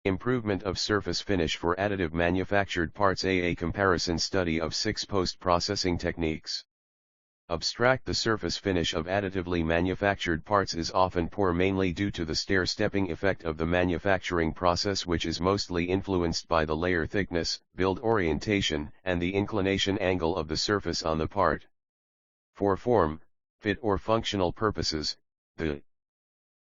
Improvement of surface finish for additive manufactured parts. A comparison study of 6 post-processing techniques. Abstract. The surface finish of additively manufactured parts is often poor, mainly due to the stair-stepping effect of the manufacturing process, which is mostly influenced by the layer thickness, build orientation, and the inclination angle of the surface on the part. For form, fit or functional purposes,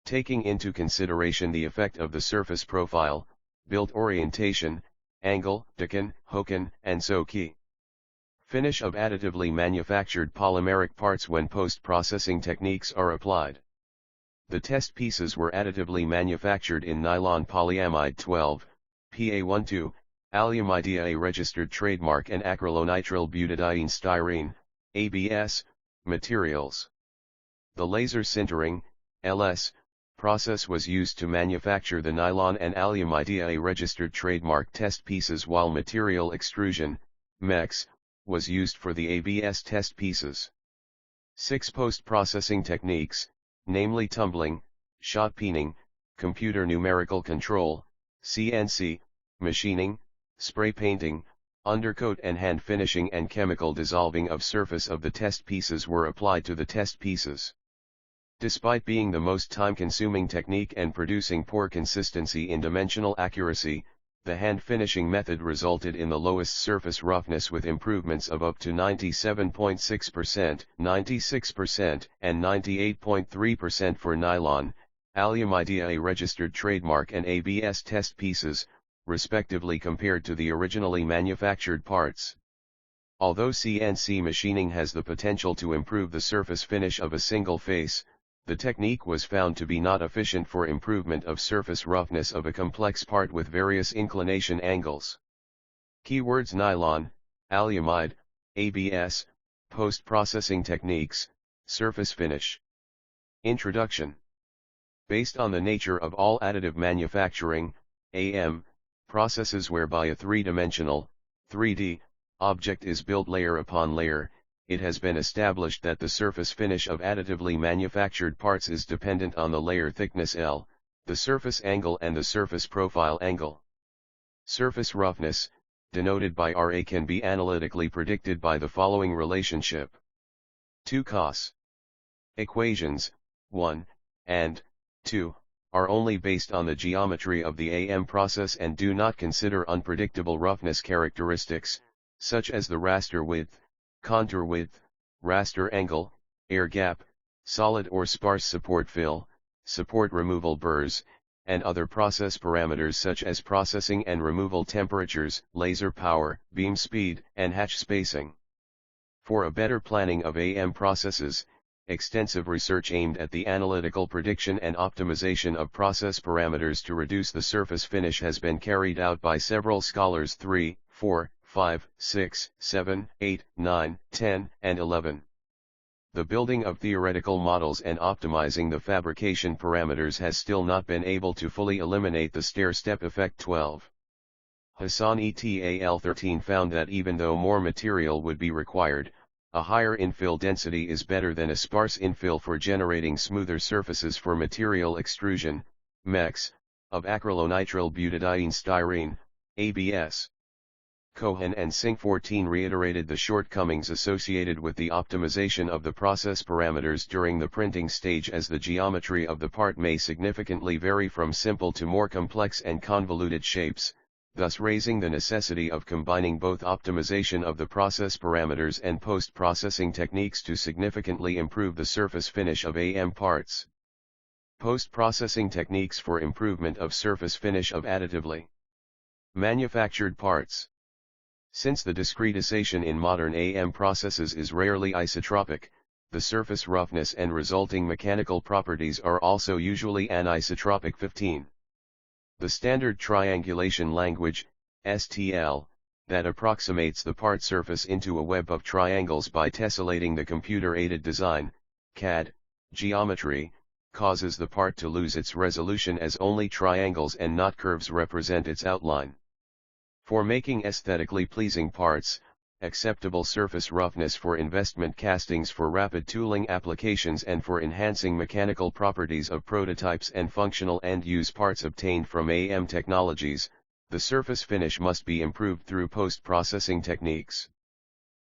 taking into consideration the effect of the surface profile, build orientation, angle, Daekeon, Hochan, and Seokhee. Finish of additively manufactured polymeric parts when post-processing techniques are applied. The test pieces were additively manufactured in nylon polyamide 12, PA12, alumida, a registered trademark, and acrylonitrile butadiene styrene, ABS, materials. The laser sintering, LS, process was used to manufacture the nylon and alumida, a registered trademark, test pieces, while material extrusion, MEX, was used for the ABS test pieces. 6 post-processing techniques, namely tumbling, shot peening, computer numerical control, CNC, machining, spray painting, undercoat and hand finishing, and chemical dissolving of surface of the test pieces were applied to the test pieces. Despite being the most time-consuming technique and producing poor consistency in dimensional accuracy, the hand finishing method resulted in the lowest surface roughness, with improvements of up to 97.6%, 96%, and 98.3% for nylon, alumida, a registered trademark, and ABS test pieces, respectively, compared to the originally manufactured parts. Although CNC machining has the potential to improve the surface finish of a single face, the technique was found to be not efficient for improvement of surface roughness of a complex part with various inclination angles. Keywords: nylon, alumide, ABS, post-processing techniques, surface finish. Introduction. Based on the nature of all additive manufacturing, AM, processes whereby a three-dimensional, 3D, object is built layer upon layer, it has been established that the surface finish of additively manufactured parts is dependent on the layer thickness L, the surface angle, and the surface profile angle. Surface roughness, denoted by RA, can be analytically predicted by the following relationship. 2 cos. Equations, 1, and 2, are only based on the geometry of the AM process and do not consider unpredictable roughness characteristics, such as the raster width, contour width, raster angle, air gap, solid or sparse support fill, support removal burrs, and other process parameters such as processing and removal temperatures, laser power, beam speed, and hatch spacing. For a better planning of AM processes, extensive research aimed at the analytical prediction and optimization of process parameters to reduce the surface finish has been carried out by several scholars 3, 4, 5, 6, 7, 8, 9, 10, and 11. The building of theoretical models and optimizing the fabrication parameters has still not been able to fully eliminate the stair-step effect. 12. Hochan et al. 13 found that even though more material would be required, a higher infill density is better than a sparse infill for generating smoother surfaces for material extrusion, MEX, of acrylonitrile butadiene styrene, ABS. Hochan and Seokhee 14 reiterated the shortcomings associated with the optimization of the process parameters during the printing stage, as the geometry of the part may significantly vary from simple to more complex and convoluted shapes, thus raising the necessity of combining both optimization of the process parameters and post-processing techniques to significantly improve the surface finish of AM parts. Post-processing techniques for improvement of surface finish of additively manufactured parts. Since the discretization in modern AM processes is rarely isotropic, the surface roughness and resulting mechanical properties are also usually anisotropic. 15. The standard triangulation language, STL, that approximates the part surface into a web of triangles by tessellating the computer-aided design, CAD, geometry, causes the part to lose its resolution as only triangles and not curves represent its outline. For making aesthetically pleasing parts, acceptable surface roughness for investment castings for rapid tooling applications and for enhancing mechanical properties of prototypes and functional end-use parts obtained from AM technologies. The surface finish must be improved through post-processing techniques.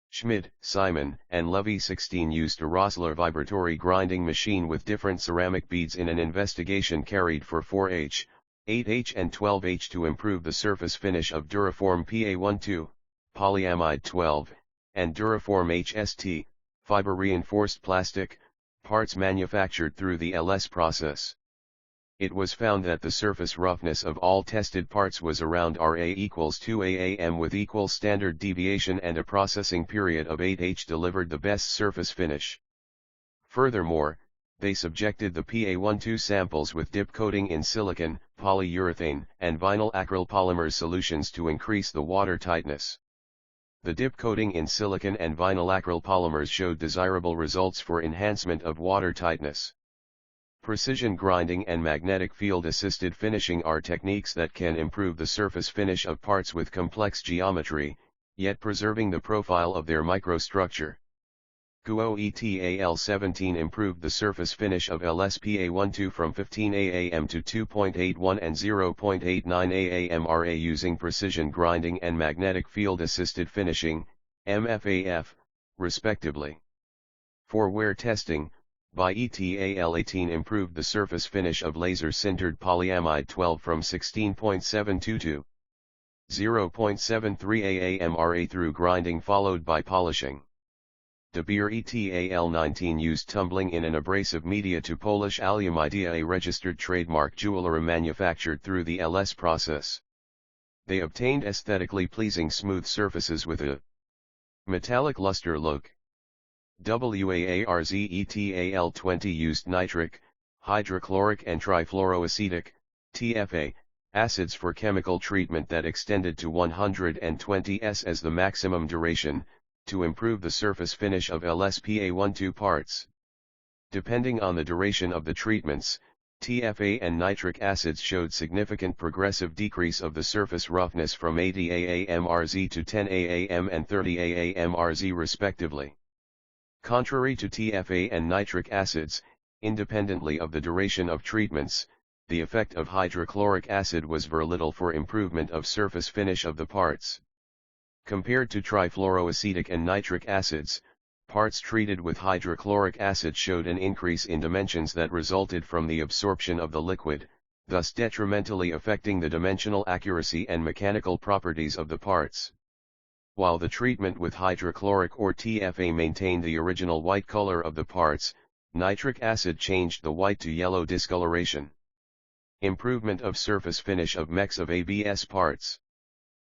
Schmid, Simon, and Levy 16 used a Rosler vibratory grinding machine with different ceramic beads in an investigation carried for 4H, 8H and 12H to improve the surface finish of Duraform PA12, polyamide 12, and Duraform HST, fiber-reinforced plastic, parts manufactured through the LS process. It was found that the surface roughness of all tested parts was around Ra equals 2 AAM with equal standard deviation, and a processing period of 8H delivered the best surface finish. Furthermore, they subjected the PA12 samples with dip coating in silicon, polyurethane, and vinyl acryl polymers solutions to increase the water tightness. The dip coating in silicon and vinyl acryl polymers showed desirable results for enhancement of water tightness. Precision grinding and magnetic field-assisted finishing are techniques that can improve the surface finish of parts with complex geometry, yet preserving the profile of their microstructure. GUO-ETAL-17 improved the surface finish of LSPA12 from 15 AAM to 2.81 and 0.89 AAM Ra using precision grinding and magnetic field-assisted finishing, MFAF, respectively. For wear testing, by ETAL-18 improved the surface finish of laser-sintered polyamide 12 from 16.72 to 0.73 AAM Ra through grinding followed by polishing. De Beer ETAL-19 used tumbling in an abrasive media to polish alumidia, a registered trademark jewelry manufactured through the LS process. They obtained aesthetically pleasing smooth surfaces with a metallic luster look. WAARZ ETAL-20 used nitric, hydrochloric and trifluoroacetic, TFA, acids for chemical treatment that extended to 120 S as the maximum duration, to improve the surface finish of LSPA12 parts. Depending on the duration of the treatments, TFA and nitric acids showed significant progressive decrease of the surface roughness from 80 AAM-RZ to 10 AAM and 30 AAM-RZ respectively. Contrary to TFA and nitric acids, independently of the duration of treatments, the effect of hydrochloric acid was very little for improvement of surface finish of the parts. Compared to trifluoroacetic and nitric acids, parts treated with hydrochloric acid showed an increase in dimensions that resulted from the absorption of the liquid, thus detrimentally affecting the dimensional accuracy and mechanical properties of the parts. While the treatment with hydrochloric or TFA maintained the original white color of the parts, nitric acid changed the white to yellow discoloration. Improvement of surface finish of mechs of ABS parts.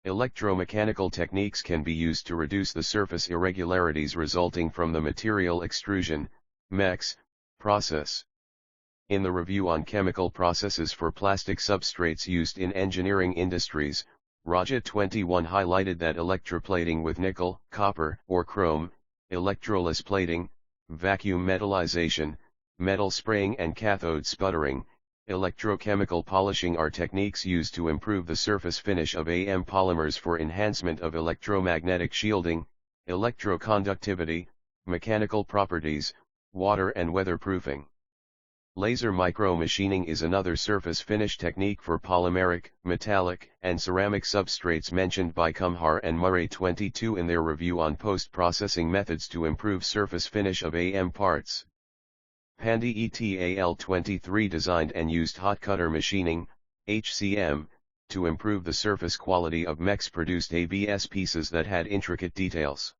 Electromechanical techniques can be used to reduce the surface irregularities resulting from the material extrusion, MEX, process. In the review on chemical processes for plastic substrates used in engineering industries, Raja 21 highlighted that electroplating with nickel, copper, or chrome, electroless plating, vacuum metallization, metal spraying and cathode sputtering, electrochemical polishing are techniques used to improve the surface finish of AM polymers for enhancement of electromagnetic shielding, electroconductivity, mechanical properties, water and weatherproofing. Laser micromachining is another surface finish technique for polymeric, metallic, and ceramic substrates mentioned by Kumhar and Murray 22 in their review on post-processing methods to improve surface finish of AM parts. Pandey ETAL-23 designed and used hot cutter machining, HCM, to improve the surface quality of mechs produced ABS pieces that had intricate details.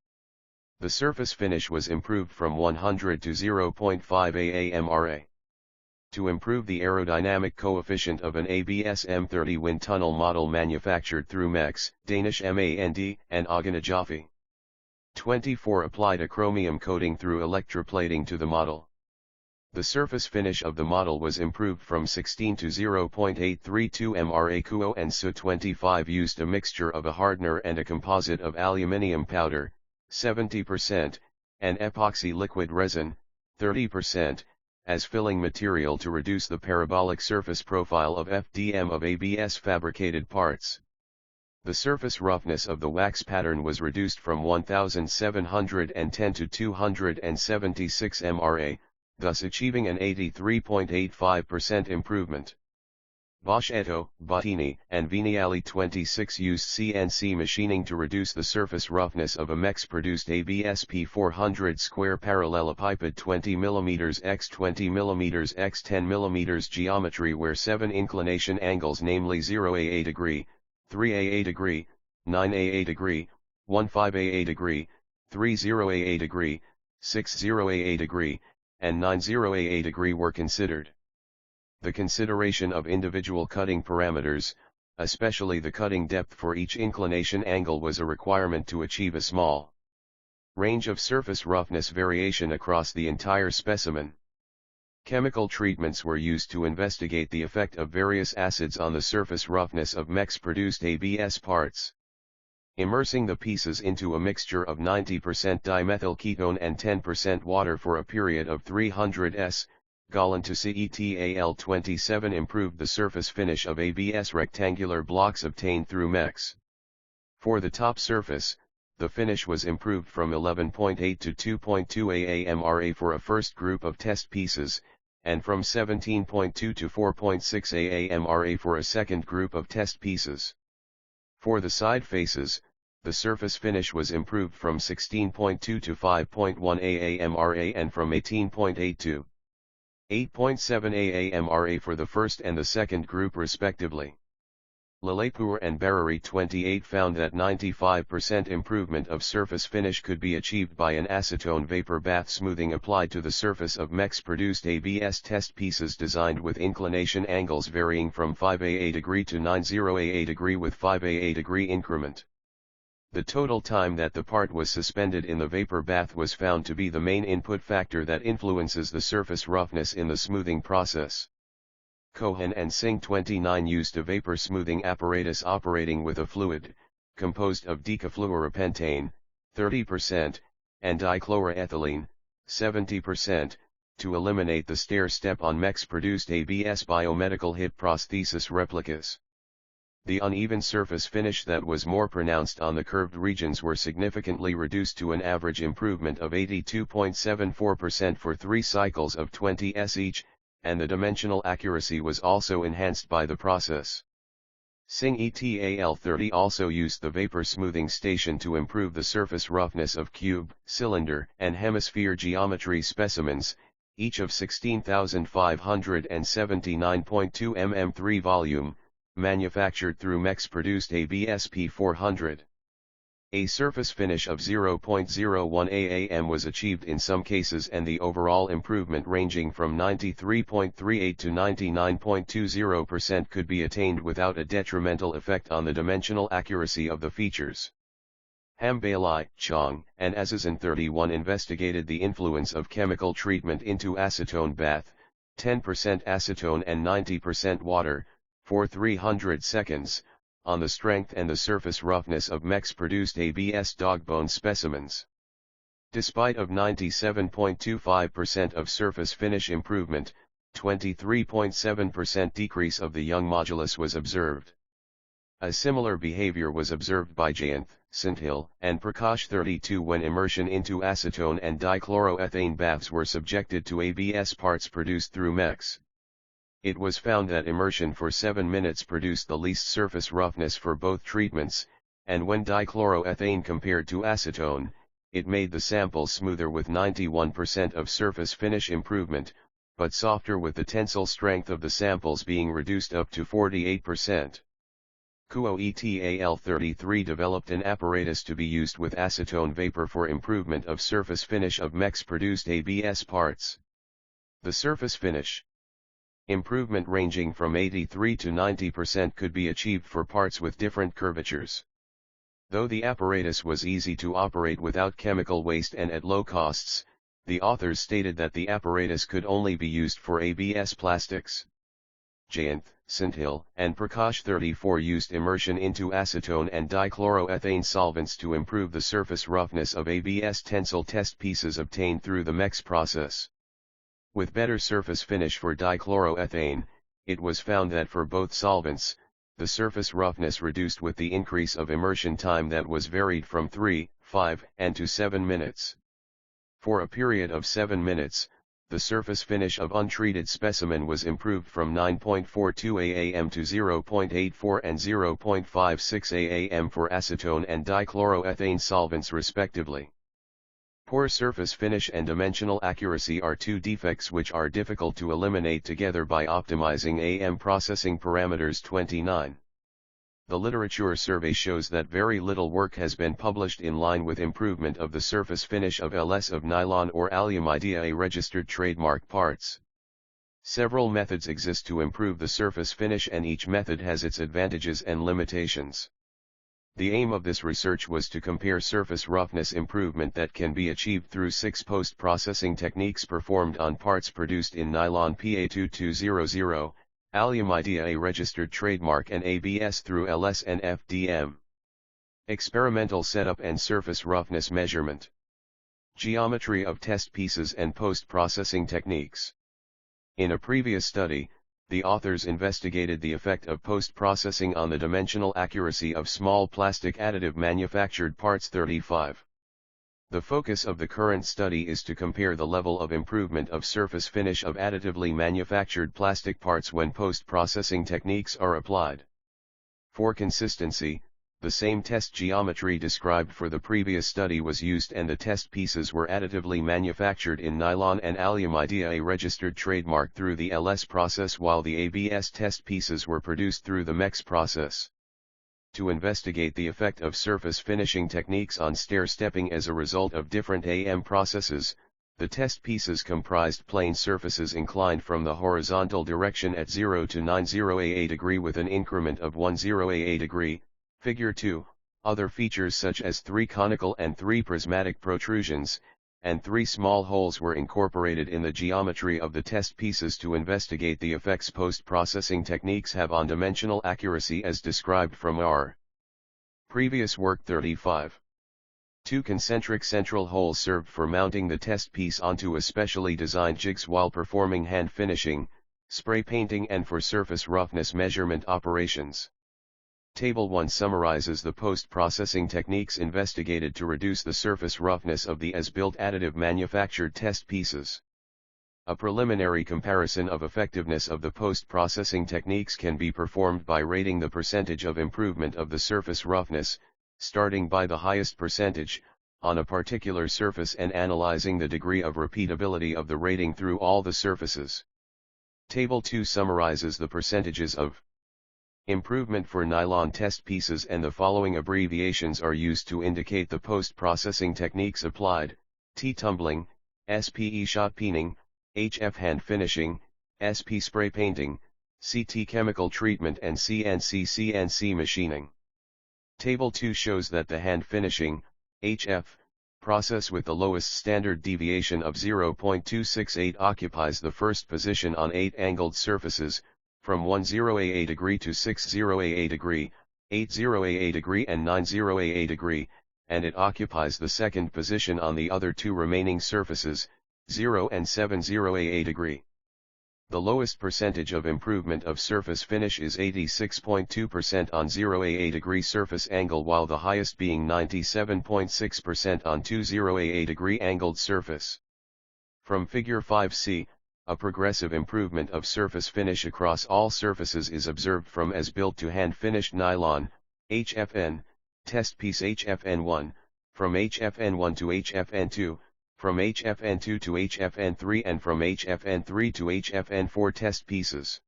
The surface finish was improved from 100 to 0.5 AAM-RA. To improve the aerodynamic coefficient of an ABS M30 wind tunnel model manufactured through mechs, Danish MAND, and Oganajafi. 24 applied a chromium coating through electroplating to the model. The surface finish of the model was improved from 16 to 0.832 MRA. Kuo and Su-25 used a mixture of a hardener and a composite of aluminium powder, 70%, and epoxy liquid resin, 30%, as filling material to reduce the parabolic surface profile of FDM of ABS fabricated parts. The surface roughness of the wax pattern was reduced from 1710 to 276 mRa, thus achieving an 83.85% improvement. Boschetto, Bottini, and Vignali 26 used CNC machining to reduce the surface roughness of a MEX-produced ABS P400 square parallelepiped 20 mm x 20 mm x 10 mm geometry where 7 inclination angles, namely 0 AA degree, 3 AA degree, 9 AA degree, 15 AA degree, 30 AA degree, 60 AA degree, and 90 AA degree were considered. The consideration of individual cutting parameters, especially the cutting depth for each inclination angle, was a requirement to achieve a small range of surface roughness variation across the entire specimen. Chemical treatments were used to investigate the effect of various acids on the surface roughness of MEX-produced ABS parts. Immersing the pieces into a mixture of 90% dimethyl ketone and 10% water for a period of 300 s. Gallon to CETAL27 improved the surface finish of ABS rectangular blocks obtained through MEX. For the top surface, the finish was improved from 11.8 to 2.2 AAMRA for a first group of test pieces, and from 17.2 to 4.6 AAMRA for a second group of test pieces. For the side faces, the surface finish was improved from 16.2 to 5.1 AAMRA and from 18.8 to 8.7 AAMRA for the first and the second group respectively. Lalepour and Barary 28 found that 95% improvement of surface finish could be achieved by an acetone vapor bath smoothing applied to the surface of MEX-produced ABS test pieces designed with inclination angles varying from 5 AA degree to 90 AA degree with 5 AA degree increment. The total time that the part was suspended in the vapor bath was found to be the main input factor that influences the surface roughness in the smoothing process. Hochan and Seokhee 29 used a vapor smoothing apparatus operating with a fluid, composed of decafluoropentane, 30%, and dichloroethylene, 70%, to eliminate the stair-step on MEX-produced ABS biomedical hip prosthesis replicas. The uneven surface finish that was more pronounced on the curved regions were significantly reduced to an average improvement of 82.74% for 3 cycles of 20 s each, and the dimensional accuracy was also enhanced by the process. ETAL30 also used the vapor smoothing station to improve the surface roughness of cube, cylinder, and hemisphere geometry specimens, each of 16,579.2 mm3 volume, manufactured through MEX-produced ABS P400. A surface finish of 0.01 AAM was achieved in some cases, and the overall improvement ranging from 93.38 to 99.20% could be attained without a detrimental effect on the dimensional accuracy of the features. Hambailai, Chong, and Azizan 31 investigated the influence of chemical treatment into acetone bath, 10% acetone and 90% water, for 300 seconds, on the strength and the surface roughness of MEX-produced ABS dogbone specimens. Despite of 97.25% of surface finish improvement, 23.7% decrease of the Young modulus was observed. A similar behavior was observed by Jayant, Senthil, and Prakash 32 when immersion into acetone and dichloroethane baths were subjected to ABS parts produced through MEX. It was found that immersion for 7 minutes produced the least surface roughness for both treatments, and when dichloroethane compared to acetone, it made the samples smoother with 91% of surface finish improvement, but softer with the tensile strength of the samples being reduced up to 48%. Kuo ETAL33 developed an apparatus to be used with acetone vapor for improvement of surface finish of MEX-produced ABS parts. The surface finish improvement ranging from 83 to 90% could be achieved for parts with different curvatures. Though the apparatus was easy to operate without chemical waste and at low costs, the authors stated that the apparatus could only be used for ABS plastics. Jayant, Senthil, and Prakash 34 used immersion into acetone and dichloroethane solvents to improve the surface roughness of ABS tensile test pieces obtained through the MEX process. With better surface finish for dichloroethane, it was found that for both solvents, the surface roughness reduced with the increase of immersion time that was varied from 3, 5, and to 7 minutes. For a period of 7 minutes, the surface finish of untreated specimen was improved from 9.42 AAM to 0.84 and 0.56 AAM for acetone and dichloroethane solvents respectively. Poor surface finish and dimensional accuracy are two defects which are difficult to eliminate together by optimizing AM processing parameters. 29. The literature survey shows that very little work has been published in line with improvement of the surface finish of LS of nylon or alumida registered trademark parts. Several methods exist to improve the surface finish and each method has its advantages and limitations. The aim of this research was to compare surface roughness improvement that can be achieved through 6 post-processing techniques performed on parts produced in nylon PA2200, alumida a registered trademark and ABS through LS and FDM. Experimental setup and surface roughness measurement. Geometry of test pieces and post-processing techniques. In a previous study, the authors investigated the effect of post-processing on the dimensional accuracy of small plastic additive manufactured parts. 35. The focus of the current study is to compare the level of improvement of surface finish of additively manufactured plastic parts when post-processing techniques are applied. For consistency, the same test geometry described for the previous study was used and the test pieces were additively manufactured in nylon and alumida a registered trademark through the LS process while the ABS test pieces were produced through the MEX process. To investigate the effect of surface finishing techniques on stair-stepping as a result of different AM processes, the test pieces comprised plane surfaces inclined from the horizontal direction at 0 to 90 AA degree with an increment of 10 AA degree, figure 2, other features such as 3 conical and 3 prismatic protrusions, and 3 small holes were incorporated in the geometry of the test pieces to investigate the effects post-processing techniques have on dimensional accuracy as described from our previous work. 35. 2 concentric central holes served for mounting the test piece onto a specially designed jigs while performing hand finishing, spray painting and for surface roughness measurement operations. Table 1 summarizes the post-processing techniques investigated to reduce the surface roughness of the as-built additive manufactured test pieces. A preliminary comparison of effectiveness of the post-processing techniques can be performed by rating the percentage of improvement of the surface roughness, starting by the highest percentage, on a particular surface and analyzing the degree of repeatability of the rating through all the surfaces. Table 2 summarizes the percentages of improvement for nylon test pieces and the following abbreviations are used to indicate the post-processing techniques applied: T-tumbling, SPE shot peening, HF hand finishing, SP spray painting, CT chemical treatment and CNC machining. Table 2 shows that the hand finishing, HF, process with the lowest standard deviation of 0.268 occupies the first position on 8 angled surfaces, from 10 AA degree to 60 AA degree, 80 AA degree and 90 AA degree, and it occupies the second position on the other 2 remaining surfaces, 0 and 70 AA degree. The lowest percentage of improvement of surface finish is 86.2% on 0 AA degree surface angle while the highest being 97.6% on 20 AA degree angled surface. From figure 5c, a progressive improvement of surface finish across all surfaces is observed from as-built to hand-finished nylon, HFN, test piece HFN1, from HFN1 to HFN2, from HFN2 to HFN3 and from HFN3 to HFN4 test pieces.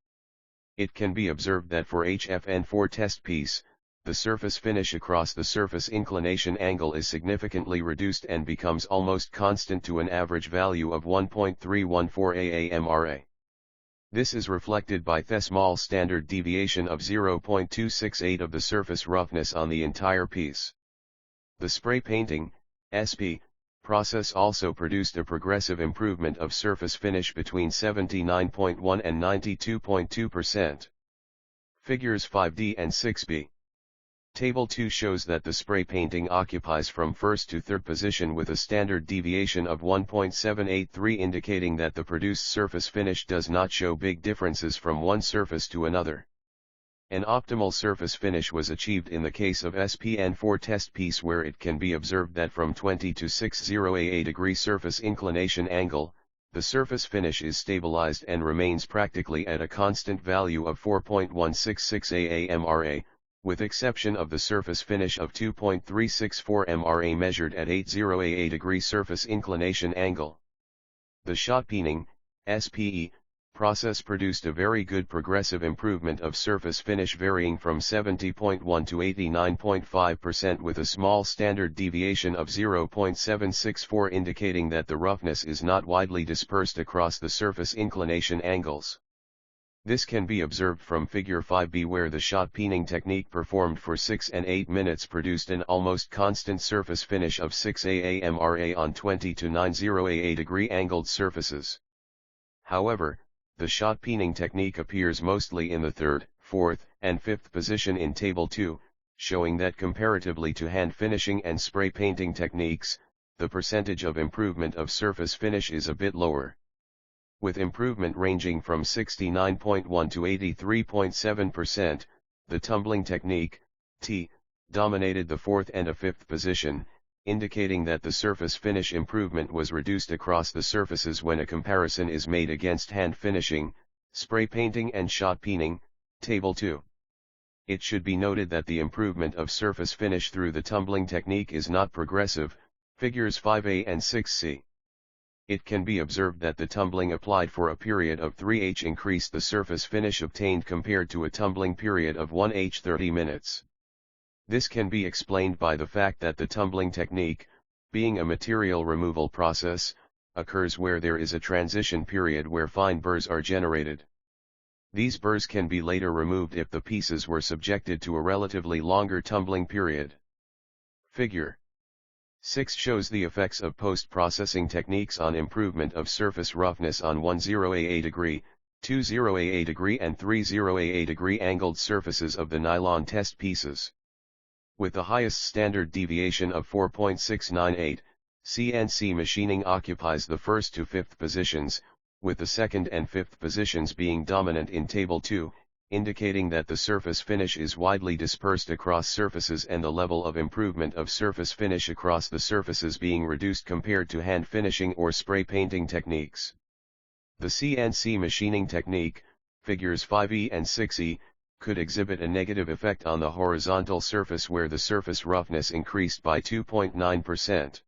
It can be observed that for HFN4 test piece, the surface finish across the surface inclination angle is significantly reduced and becomes almost constant to an average value of 1.314 AAMRA. This is reflected by the small standard deviation of 0.268 of the surface roughness on the entire piece. The spray painting, SP, process also produced a progressive improvement of surface finish between 79.1 and 92.2%. Figures 5d and 6b. Table 2 shows that the spray painting occupies from first to third position with a standard deviation of 1.783 indicating that the produced surface finish does not show big differences from one surface to another. An optimal surface finish was achieved in the case of SPN4 test piece, where it can be observed that from 20 to 60 degree surface inclination angle, the surface finish is stabilized and remains practically at a constant value of 4.166 AAMRA, with exception of the surface finish of 2.364 MRA measured at 80 degree surface inclination angle. The shot peening, SPE, process produced a very good progressive improvement of surface finish, varying from 70.1 to 89.5% with a small standard deviation of 0.764, indicating that the roughness is not widely dispersed across the surface inclination angles. This can be observed from figure 5b, where the shot peening technique performed for 6 and 8 minutes produced an almost constant surface finish of 6 AAMRA on 20 to 90 degree angled surfaces. However, the shot peening technique appears mostly in the third, fourth, and fifth position in Table 2, showing that comparatively to hand finishing and spray painting techniques, the percentage of improvement of surface finish is a bit lower. With improvement ranging from 69.1 to 83.7%, the tumbling technique, T, dominated the fourth and a fifth position, indicating that the surface finish improvement was reduced across the surfaces when a comparison is made against hand finishing, spray painting and shot peening, Table 2. It should be noted that the improvement of surface finish through the tumbling technique is not progressive, figures 5a and 6c. It can be observed that the tumbling applied for a period of 3h increased the surface finish obtained compared to a tumbling period of 1h 30 minutes. This can be explained by the fact that the tumbling technique, being a material removal process, occurs where there is a transition period where fine burrs are generated. These burrs can be later removed if the pieces were subjected to a relatively longer tumbling period. Figure 6 shows the effects of post-processing techniques on improvement of surface roughness on 10 degree, 20 degree and 30 degree angled surfaces of the nylon test pieces. With the highest standard deviation of 4.698, CNC machining occupies the first to fifth positions, with the second and fifth positions being dominant in Table 2, indicating that the surface finish is widely dispersed across surfaces and the level of improvement of surface finish across the surfaces being reduced compared to hand finishing or spray painting techniques. The CNC machining technique, figures 5e and 6e, could exhibit a negative effect on the horizontal surface where the surface roughness increased by 2.9%.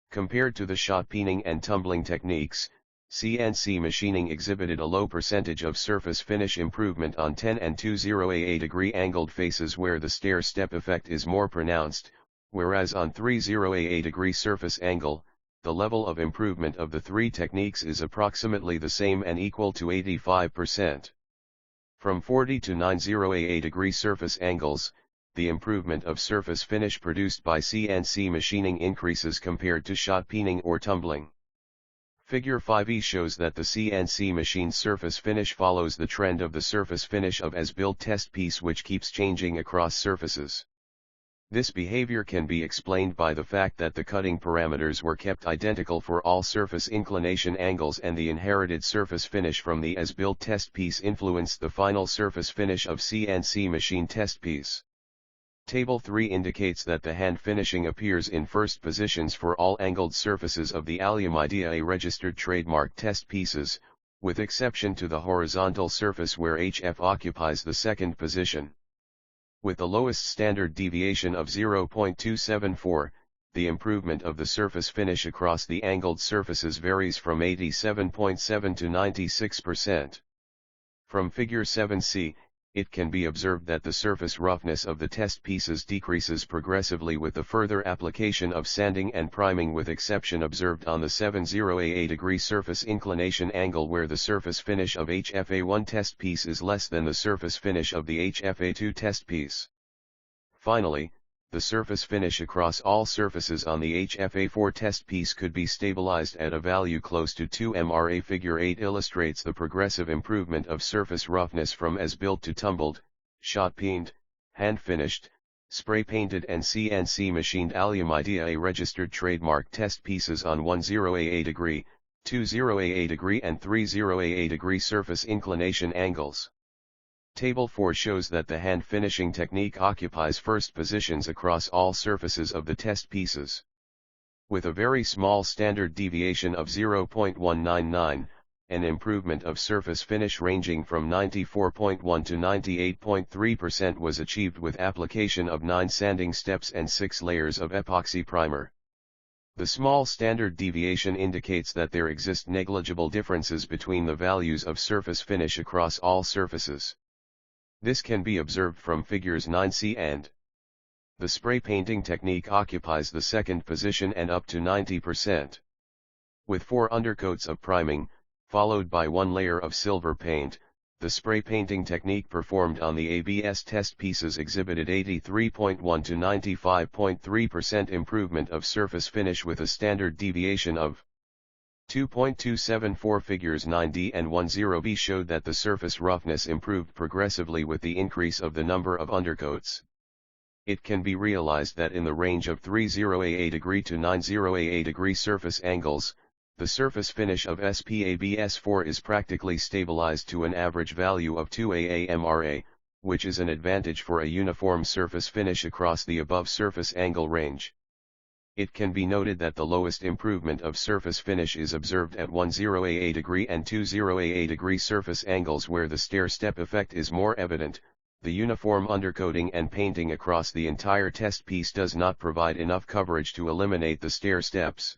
Compared to the shot peening and tumbling techniques, CNC machining exhibited a low percentage of surface finish improvement on 10 and 20 degree angled faces where the stair-step effect is more pronounced, whereas on 30 degree surface angle, the level of improvement of the three techniques is approximately the same and equal to 85%. From 40 to 90 degree surface angles, the improvement of surface finish produced by CNC machining increases compared to shot peening or tumbling. Figure 5e shows that the CNC machined surface finish follows the trend of the surface finish of as-built test piece, which keeps changing across surfaces. This behavior can be explained by the fact that the cutting parameters were kept identical for all surface inclination angles, and the inherited surface finish from the as-built test piece influenced the final surface finish of CNC machine test piece. Table 3 indicates that the hand finishing appears in first positions for all angled surfaces of the IJERT registered trademark test pieces, with exception to the horizontal surface where HF occupies the second position. With the lowest standard deviation of 0.274, the improvement of the surface finish across the angled surfaces varies from 87.7 to 96%. From figure 7c, it can be observed that the surface roughness of the test pieces decreases progressively with the further application of sanding and priming, with exception observed on the 70 degree surface inclination angle where the surface finish of HFA1 test piece is less than the surface finish of the HFA2 test piece. Finally, the surface finish across all surfaces on the HFA4 test piece could be stabilized at a value close to 2 MRA. Figure 8 illustrates the progressive improvement of surface roughness from as-built to tumbled, shot peened, hand finished, spray painted and CNC machined IJERT registered trademark test pieces on 10 degree, 20 degree and 30 degree surface inclination angles. Table 4 shows that the hand finishing technique occupies first positions across all surfaces of the test pieces. With a very small standard deviation of 0.199, an improvement of surface finish ranging from 94.1 to 98.3% was achieved with application of 9 sanding steps and 6 layers of epoxy primer. The small standard deviation indicates that there exist negligible differences between the values of surface finish across all surfaces. This can be observed from figures 9c and the spray painting technique occupies the second position and up to 90%. With 4 undercoats of priming, followed by 1 layer of silver paint, the spray painting technique performed on the ABS test pieces exhibited 83.1 to 95.3% improvement of surface finish with a standard deviation of 2.274. Figures 9D and 10B showed that the surface roughness improved progressively with the increase of the number of undercoats. It can be realized that in the range of 30AA degree to 90AA degree surface angles, the surface finish of SPABS4 is practically stabilized to an average value of 2AA MRA, which is an advantage for a uniform surface finish across the above surface angle range. It can be noted that the lowest improvement of surface finish is observed at 10AA degree and 20AA degree surface angles where the stair-step effect is more evident. The uniform undercoating and painting across the entire test piece does not provide enough coverage to eliminate the stair steps.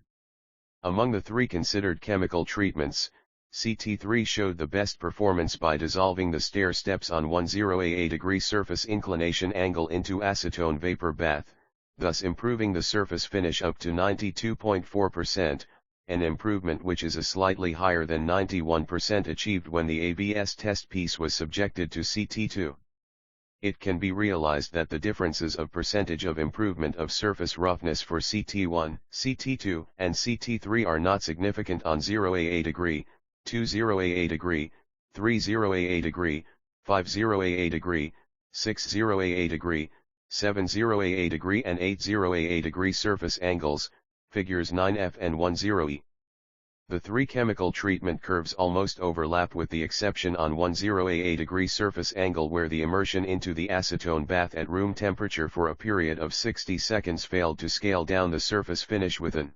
Among the 3 considered chemical treatments, CT3 showed the best performance by dissolving the stair steps on 10AA degree surface inclination angle into acetone vapor bath, thus improving the surface finish up to 92.4%, an improvement which is a slightly higher than 91% achieved when the ABS test piece was subjected to CT2. It can be realized that the differences of percentage of improvement of surface roughness for CT1, CT2, and CT3 are not significant on 0AA degree, 20AA degree, 30AA degree, 50AA degree, 60AA degree, 70AA degree and 80AA degree surface angles, figures 9F and 10E. The 3 chemical treatment curves almost overlap with the exception on 10AA degree surface angle where the immersion into the acetone bath at room temperature for a period of 60 seconds failed to scale down the surface finish with an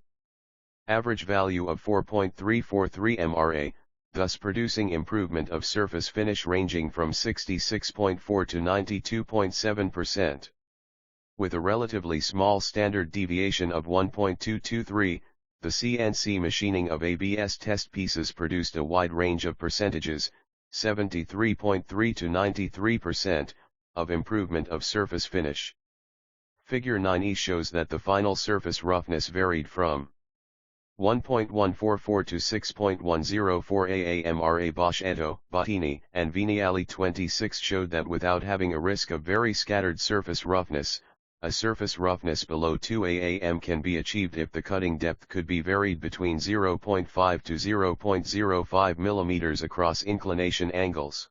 average value of 4.343 MRA, thus producing improvement of surface finish ranging from 66.4 to 92.7%. With a relatively small standard deviation of 1.223, the CNC machining of ABS test pieces produced a wide range of percentages, 73.3 to 93%, of improvement of surface finish. Figure 9E shows that the final surface roughness varied from 1.144 to 6.104 AAMRA. Bosch Eto, Bottini, and Vignali 26 showed that without having a risk of very scattered surface roughness, a surface roughness below 2 AAM can be achieved if the cutting depth could be varied between 0.5 to 0.05 mm across inclination angles.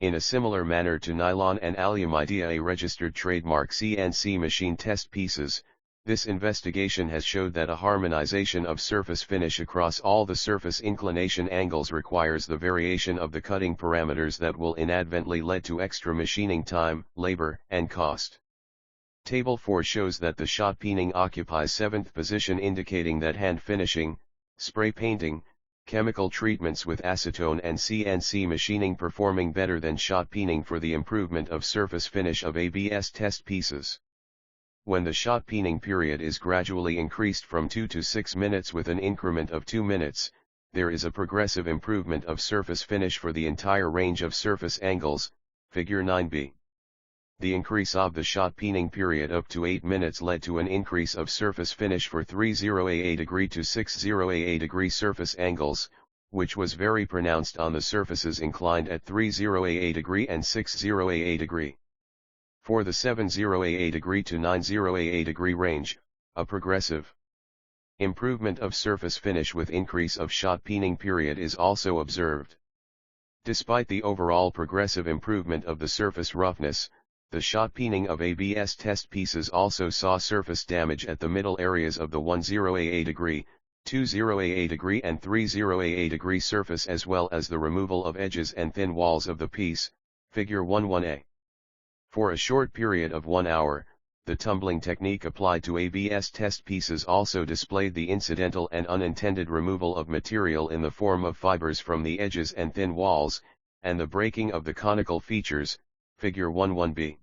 In a similar manner to nylon and alumida registered trademark CNC machine test pieces, this investigation has showed that a harmonization of surface finish across all the surface inclination angles requires the variation of the cutting parameters that will inadvertently lead to extra machining time, labor, and cost. Table 4 shows that the shot peening occupies 7th position, indicating that hand finishing, spray painting, chemical treatments with acetone and CNC machining performing better than shot peening for the improvement of surface finish of ABS test pieces. When the shot peening period is gradually increased from 2 to 6 minutes with an increment of 2 minutes, there is a progressive improvement of surface finish for the entire range of surface angles, figure 9b. The increase of the shot peening period up to 8 minutes led to an increase of surface finish for 30AA degree to 60AA degree surface angles, which was very pronounced on the surfaces inclined at 30AA degree and 60AA degree. For the 70AA degree to 90AA degree range, a progressive improvement of surface finish with increase of shot peening period is also observed. Despite the overall progressive improvement of the surface roughness, the shot peening of ABS test pieces also saw surface damage at the middle areas of the 10AA degree, 20AA degree and 30AA degree surface, as well as the removal of edges and thin walls of the piece, Figure 11a. For a short period of 1 hour, the tumbling technique applied to ABS test pieces also displayed the incidental and unintended removal of material in the form of fibers from the edges and thin walls, and the breaking of the conical features, figure 11b.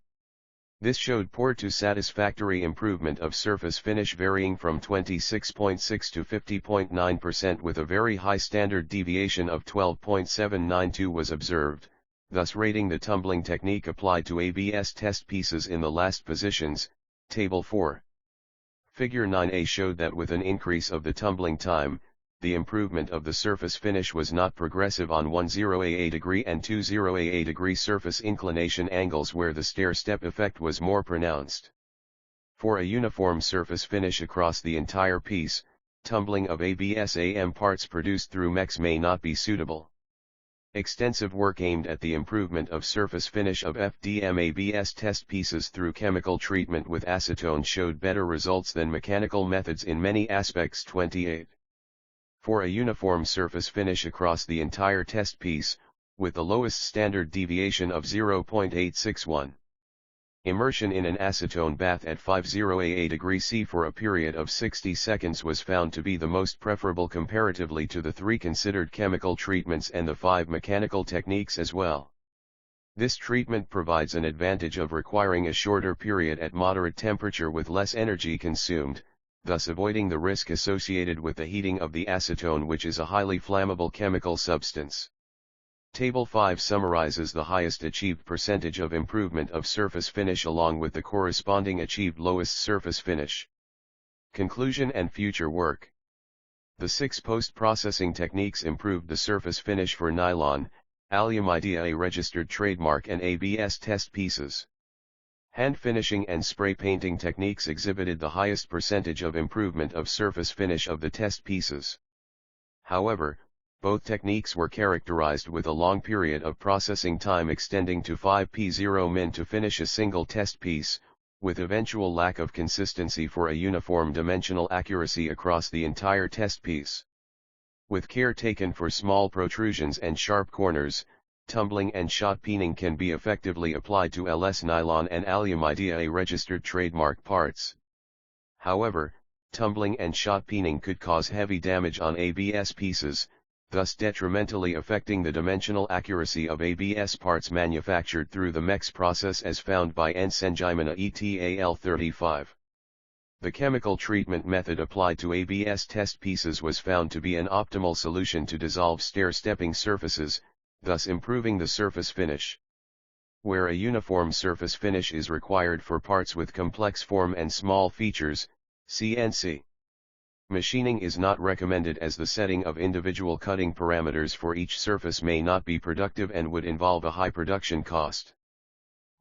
This showed poor to satisfactory improvement of surface finish varying from 26.6 to 50.9% with a very high standard deviation of 12.792 was observed, thus rating the tumbling technique applied to ABS test pieces in the last positions, Table 4. Figure 9a showed that with an increase of the tumbling time, the improvement of the surface finish was not progressive on 10A degree and 20A degree surface inclination angles where the stair-step effect was more pronounced. For a uniform surface finish across the entire piece, tumbling of ABS-AM parts produced through mechs may not be suitable. Extensive work aimed at the improvement of surface finish of FDM ABS test pieces through chemical treatment with acetone showed better results than mechanical methods in many aspects. 28. For a uniform surface finish across the entire test piece, with the lowest standard deviation of 0.861. Immersion in an acetone bath at 50A degree C for a period of 60 seconds was found to be the most preferable comparatively to the 3 considered chemical treatments and the 5 mechanical techniques as well. This treatment provides an advantage of requiring a shorter period at moderate temperature with less energy consumed, thus avoiding the risk associated with the heating of the acetone, which is a highly flammable chemical substance. Table 5 summarizes the highest achieved percentage of improvement of surface finish along with the corresponding achieved lowest surface finish. Conclusion and future work. The 6 post-processing techniques improved the surface finish for nylon, aluminium, a registered trademark, and ABS test pieces. Hand finishing and spray painting techniques exhibited the highest percentage of improvement of surface finish of the test pieces. However, both techniques were characterized with a long period of processing time extending to 5p0 min to finish a single test piece, with eventual lack of consistency for a uniform dimensional accuracy across the entire test piece. With care taken for small protrusions and sharp corners, tumbling and shot peening can be effectively applied to LS nylon and aluminium registered trademark parts. However, tumbling and shot peening could cause heavy damage on ABS pieces, thus detrimentally affecting the dimensional accuracy of ABS parts manufactured through the MEX process as found by Nsengimana et al. 35. The chemical treatment method applied to ABS test pieces was found to be an optimal solution to dissolve stair-stepping surfaces, thus improving the surface finish. Where a uniform surface finish is required for parts with complex form and small features, CNC. Machining is not recommended as the setting of individual cutting parameters for each surface may not be productive and would involve a high production cost.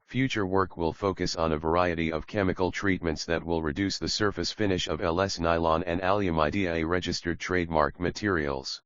Future work will focus on a variety of chemical treatments that will reduce the surface finish of LS nylon and aluminium registered trademark materials.